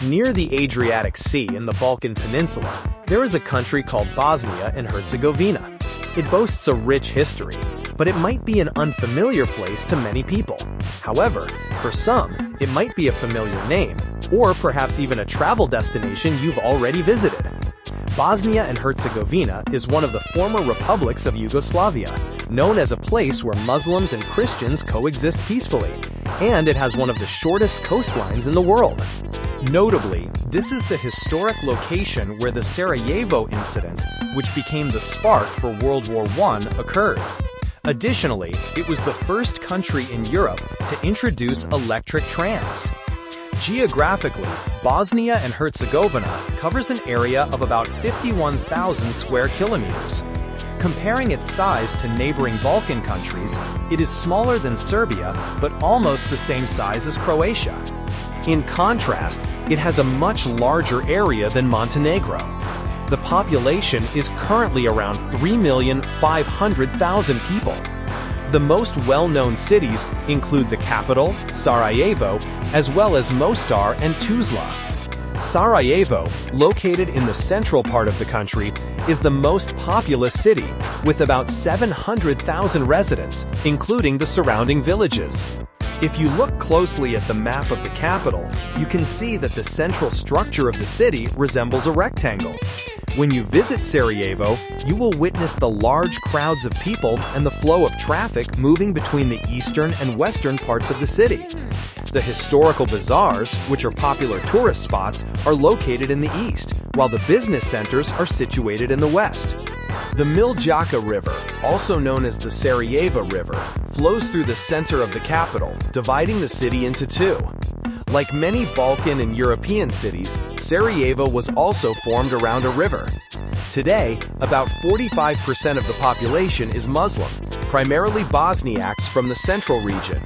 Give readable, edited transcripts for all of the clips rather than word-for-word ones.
Near the Adriatic Sea in the Balkan Peninsula, there is a country called Bosnia and Herzegovina. It boasts a rich history, but it might be an unfamiliar place to many people. However, for some, it might be a familiar name, or perhaps even a travel destination you've already visited. Bosnia and Herzegovina is one of the former republics of Yugoslavia, known as a place where Muslims and Christians coexist peacefully, and it has one of the shortest coastlines in the world. Notably, this is the historic location where the Sarajevo incident, which became the spark for World War I, occurred. Additionally, it was the first country in Europe to introduce electric trams. Geographically, Bosnia and Herzegovina covers an area of about 51,000 square kilometers. Comparing its size to neighboring Balkan countries, it is smaller than Serbia, but almost the same size as Croatia. In contrast, it has a much larger area than Montenegro. The population is currently around 3,500,000 people. The most well-known cities include the capital, Sarajevo, as well as Mostar and Tuzla. Sarajevo, located in the central part of the country, is the most populous city, with about 700,000 residents, including the surrounding villages. If you look closely at the map of the capital, you can see that the central structure of the city resembles a rectangle. When you visit Sarajevo, you will witness the large crowds of people and the flow of traffic moving between the eastern and western parts of the city. The historical bazaars, which are popular tourist spots, are located in the east, while the business centers are situated in the west. The Miljacka River, also known as the Sarajevo River, flows through the center of the capital, dividing the city into two. Like many Balkan and European cities, Sarajevo was also formed around a river. Today, about 45% of the population is Muslim, primarily Bosniaks from the central region.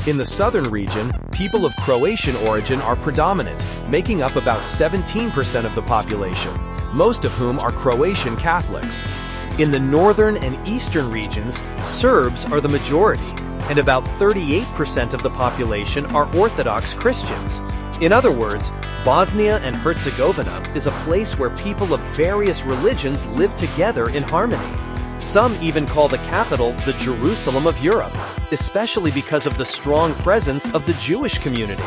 In the southern region, people of Croatian origin are predominant, making up about 17% of the population, most of whom are Croatian Catholics. In the northern and eastern regions, Serbs are the majority, and about 38% of the population are Orthodox Christians. In other words, Bosnia and Herzegovina is a place where people of various religions live together in harmony. Some even call the capital the Jerusalem of Europe, especially because of the strong presence of the Jewish community.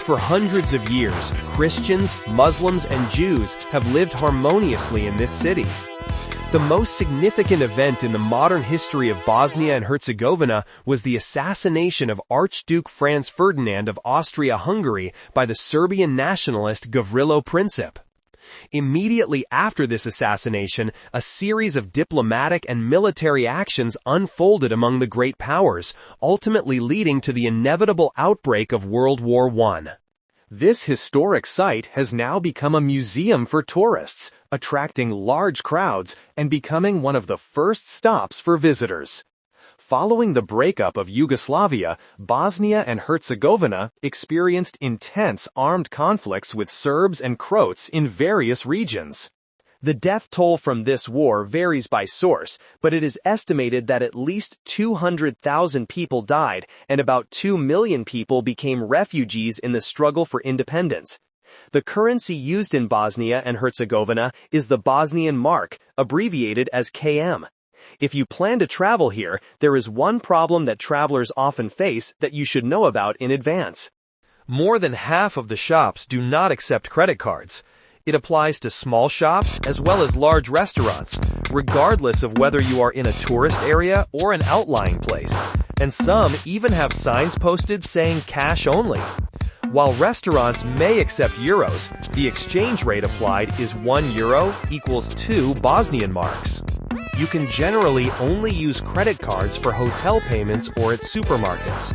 For hundreds of years, Christians, Muslims, and Jews have lived harmoniously in this city. The most significant event in the modern history of Bosnia and Herzegovina was the assassination of Archduke Franz Ferdinand of Austria-Hungary by the Serbian nationalist Gavrilo Princip. Immediately after this assassination, a series of diplomatic and military actions unfolded among the great powers, ultimately leading to the inevitable outbreak of World War I. This historic site has now become a museum for tourists, attracting large crowds and becoming one of the first stops for visitors. Following the breakup of Yugoslavia, Bosnia and Herzegovina experienced intense armed conflicts with Serbs and Croats in various regions. The death toll from this war varies by source, but it is estimated that at least 200,000 people died and about 2 million people became refugees in the struggle for independence. The currency used in Bosnia and Herzegovina is the Bosnian mark, abbreviated as KM. If you plan to travel here, there is one problem that travelers often face that you should know about in advance. More than half of the shops do not accept credit cards. It applies to small shops as well as large restaurants, regardless of whether you are in a tourist area or an outlying place. And some even have signs posted saying cash only. While restaurants may accept euros, the exchange rate applied is €1 equals 2 Bosnian marks. You can generally only use credit cards for hotel payments or at supermarkets.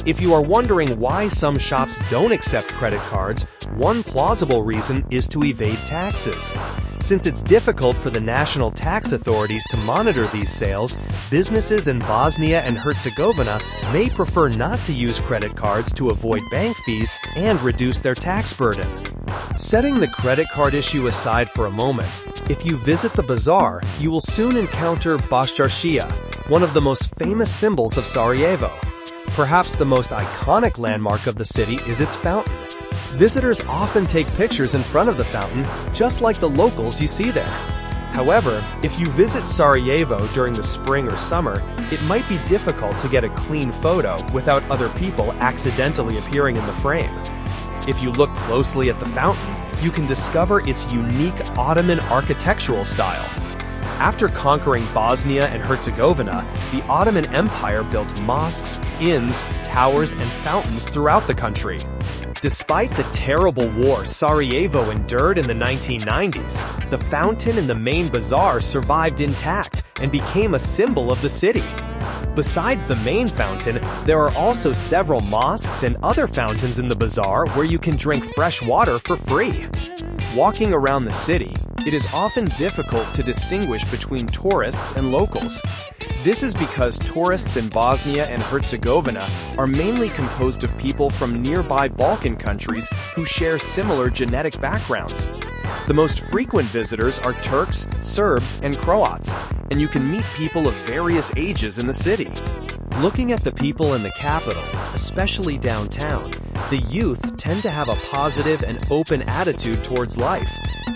If you are wondering why some shops don't accept credit cards, one plausible reason is to evade taxes. Since it's difficult for the national tax authorities to monitor these sales, businesses in Bosnia and Herzegovina may prefer not to use credit cards to avoid bank fees and reduce their tax burden. Setting the credit card issue aside for a moment, if you visit the bazaar, you will soon encounter Basharshia, one of the most famous symbols of Sarajevo. Perhaps the most iconic landmark of the city is its fountain. Visitors often take pictures in front of the fountain, just like the locals you see there. However, if you visit Sarajevo during the spring or summer, it might be difficult to get a clean photo without other people accidentally appearing in the frame. If you look closely at the fountain, you can discover its unique Ottoman architectural style. After conquering Bosnia and Herzegovina, the Ottoman Empire built mosques, inns, towers, and fountains throughout the country. Despite the terrible war Sarajevo endured in the 1990s, the fountain in the main bazaar survived intact and became a symbol of the city. Besides the main fountain, there are also several mosques and other fountains in the bazaar where you can drink fresh water for free. Walking around the city, it is often difficult to distinguish between tourists and locals. This is because tourists in Bosnia and Herzegovina are mainly composed of people from nearby Balkan countries who share similar genetic backgrounds. The most frequent visitors are Turks, Serbs, and Croats, and you can meet people of various ages in the city. Looking at the people in the capital, especially downtown, the youth tend to have a positive and open attitude towards life.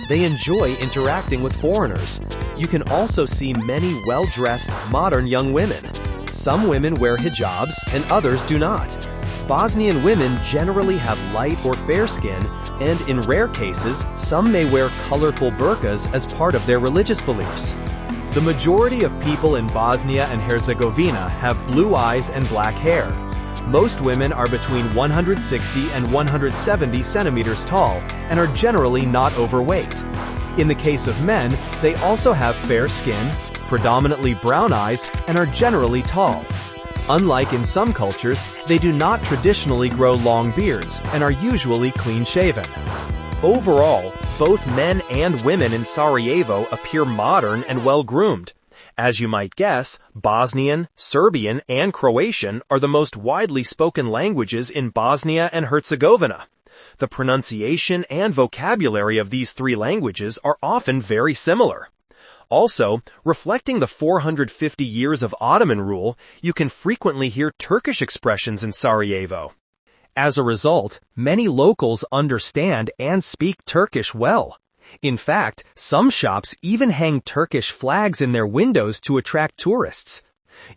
They enjoy interacting with foreigners. You can also see many well-dressed, modern young women. Some women wear hijabs and others do not. Bosnian women generally have light or fair skin, and in rare cases, some may wear colorful burqas as part of their religious beliefs. The majority of people in Bosnia and Herzegovina have blue eyes and black hair. Most women are between 160 and 170 centimeters tall and are generally not overweight. In the case of men, they also have fair skin, predominantly brown eyes, and are generally tall. Unlike in some cultures, they do not traditionally grow long beards and are usually clean-shaven. Overall, both men and women in Sarajevo appear modern and well-groomed. As you might guess, Bosnian, Serbian, and Croatian are the most widely spoken languages in Bosnia and Herzegovina. The pronunciation and vocabulary of these three languages are often very similar. Also, reflecting the 450 years of Ottoman rule, you can frequently hear Turkish expressions in Sarajevo. As a result, many locals understand and speak Turkish well. In fact, some shops even hang Turkish flags in their windows to attract tourists.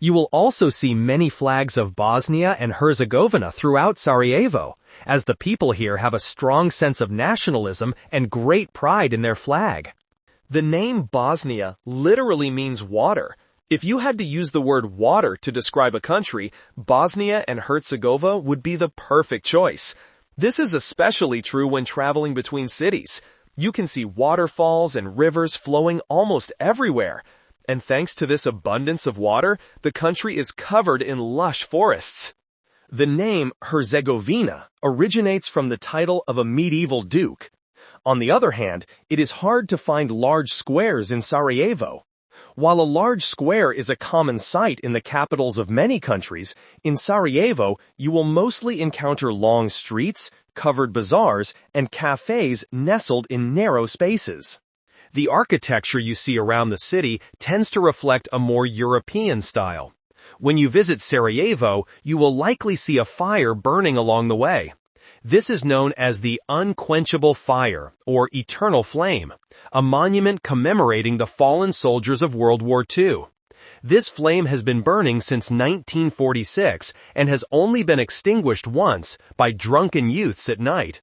You will also see many flags of Bosnia and Herzegovina throughout Sarajevo, as the people here have a strong sense of nationalism and great pride in their flag. The name Bosnia literally means water. If you had to use the word water to describe a country, Bosnia and Herzegovina would be the perfect choice. This is especially true when traveling between cities. You can see waterfalls and rivers flowing almost everywhere. And thanks to this abundance of water, the country is covered in lush forests. The name Herzegovina originates from the title of a medieval duke. On the other hand, it is hard to find large squares in Sarajevo. While a large square is a common sight in the capitals of many countries, in Sarajevo you will mostly encounter long streets, covered bazaars, and cafes nestled in narrow spaces. The architecture you see around the city tends to reflect a more European style. When you visit Sarajevo, you will likely see a fire burning along the way. This is known as the Unquenchable Fire, or Eternal Flame, a monument commemorating the fallen soldiers of World War II. This flame has been burning since 1946 and has only been extinguished once by drunken youths at night.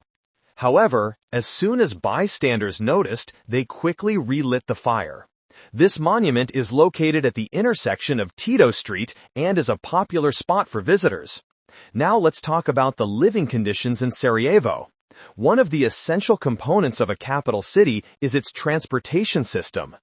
However, as soon as bystanders noticed, they quickly relit the fire. This monument is located at the intersection of Tito Street and is a popular spot for visitors. Now let's talk about the living conditions in Sarajevo. One of the essential components of a capital city is its transportation system.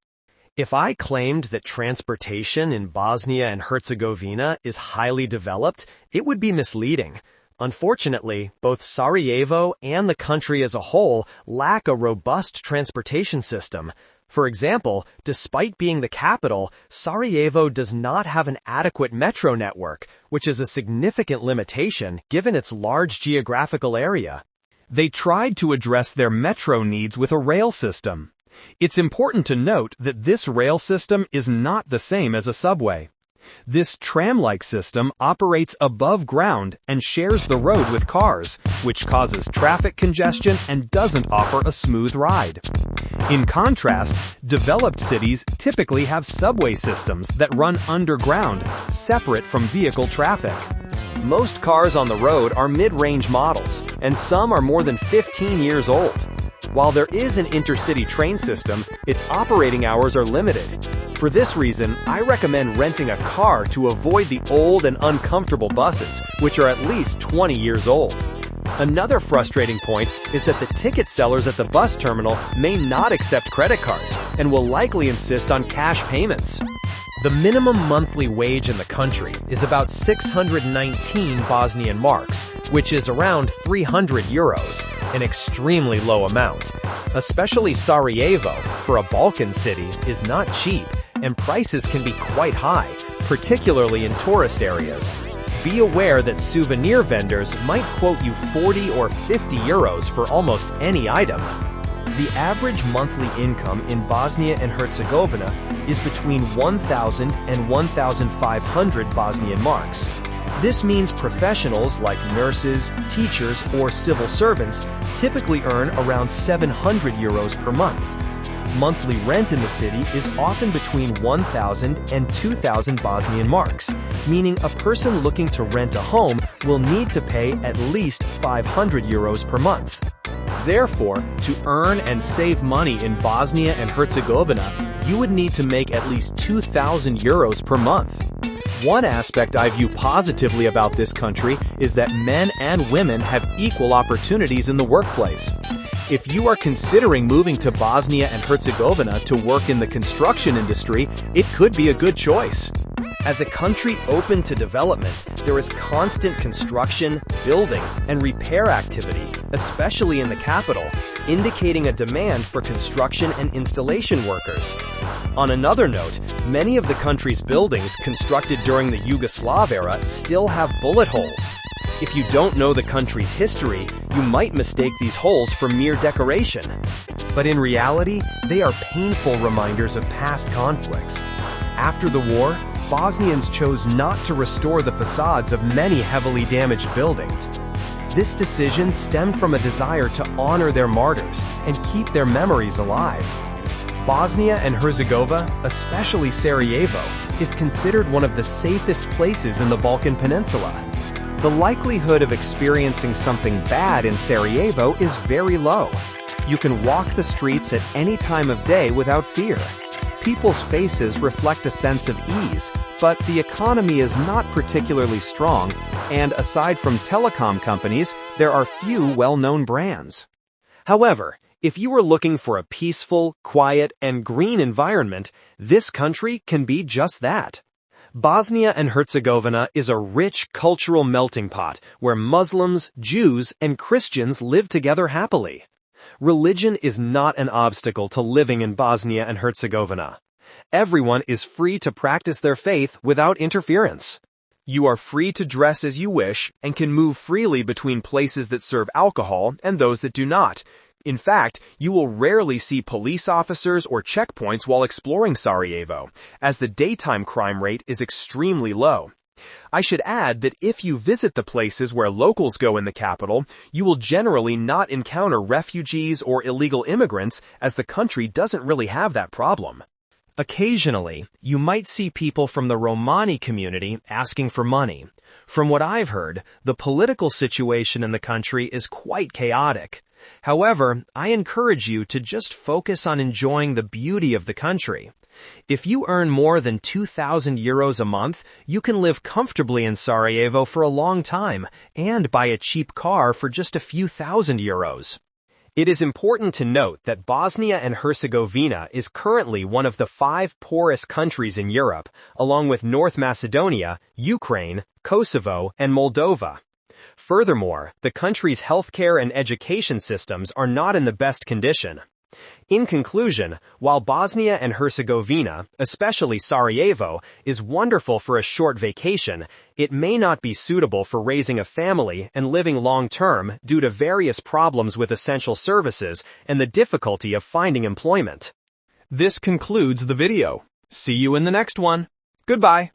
If I claimed that transportation in Bosnia and Herzegovina is highly developed, it would be misleading. Unfortunately, both Sarajevo and the country as a whole lack a robust transportation system. For example, despite being the capital, Sarajevo does not have an adequate metro network, which is a significant limitation given its large geographical area. They tried to address their metro needs with a rail system. It's important to note that this rail system is not the same as a subway. This tram-like system operates above ground and shares the road with cars, which causes traffic congestion and doesn't offer a smooth ride. In contrast, developed cities typically have subway systems that run underground, separate from vehicle traffic. Most cars on the road are mid-range models, and some are more than 15 years old. While there is an intercity train system, its operating hours are limited. For this reason, I recommend renting a car to avoid the old and uncomfortable buses, which are at least 20 years old. Another frustrating point is that the ticket sellers at the bus terminal may not accept credit cards and will likely insist on cash payments. The minimum monthly wage in the country is about 619 Bosnian marks, which is around 300 euros, an extremely low amount. Especially Sarajevo, for a Balkan city, is not cheap, and prices can be quite high, particularly in tourist areas. Be aware that souvenir vendors might quote you 40 or 50 euros for almost any item. The average monthly income in Bosnia and Herzegovina is between 1,000 and 1,500 Bosnian marks. This means professionals like nurses, teachers, or civil servants typically earn around 700 euros per month. Monthly rent in the city is often between 1,000 and 2,000 Bosnian marks, meaning a person looking to rent a home will need to pay at least 500 euros per month. Therefore, to earn and save money in Bosnia and Herzegovina, you would need to make at least 2,000 euros per month. One aspect I view positively about this country is that men and women have equal opportunities in the workplace. If you are considering moving to Bosnia and Herzegovina to work in the construction industry, it could be a good choice. As a country open to development, there is constant construction, building, and repair activity, especially in the capital, indicating a demand for construction and installation workers. On another note, many of the country's buildings constructed during the Yugoslav era still have bullet holes. If you don't know the country's history, you might mistake these holes for mere decoration. But in reality, they are painful reminders of past conflicts. After the war, Bosnians chose not to restore the facades of many heavily damaged buildings. This decision stemmed from a desire to honor their martyrs and keep their memories alive. Bosnia and Herzegovina, especially Sarajevo, is considered one of the safest places in the Balkan Peninsula. The likelihood of experiencing something bad in Sarajevo is very low. You can walk the streets at any time of day without fear. People's faces reflect a sense of ease, but the economy is not particularly strong, and aside from telecom companies, there are few well-known brands. However, if you are looking for a peaceful, quiet, and green environment, this country can be just that. Bosnia and Herzegovina is a rich cultural melting pot where Muslims, Jews, and Christians live together happily. Religion is not an obstacle to living in Bosnia and Herzegovina. Everyone is free to practice their faith without interference. You are free to dress as you wish and can move freely between places that serve alcohol and those that do not. In fact, you will rarely see police officers or checkpoints while exploring Sarajevo, as the daytime crime rate is extremely low. I should add that if you visit the places where locals go in the capital, you will generally not encounter refugees or illegal immigrants, as the country doesn't really have that problem. Occasionally, you might see people from the Romani community asking for money. From what I've heard, the political situation in the country is quite chaotic. However, I encourage you to just focus on enjoying the beauty of the country. If you earn more than 2,000 euros a month, you can live comfortably in Sarajevo for a long time and buy a cheap car for just a few thousand euros. It is important to note that Bosnia and Herzegovina is currently one of the 5 poorest countries in Europe, along with North Macedonia, Ukraine, Kosovo, and Moldova. Furthermore, the country's healthcare and education systems are not in the best condition. In conclusion, while Bosnia and Herzegovina, especially Sarajevo, is wonderful for a short vacation, it may not be suitable for raising a family and living long-term due to various problems with essential services and the difficulty of finding employment. This concludes the video. See you in the next one. Goodbye.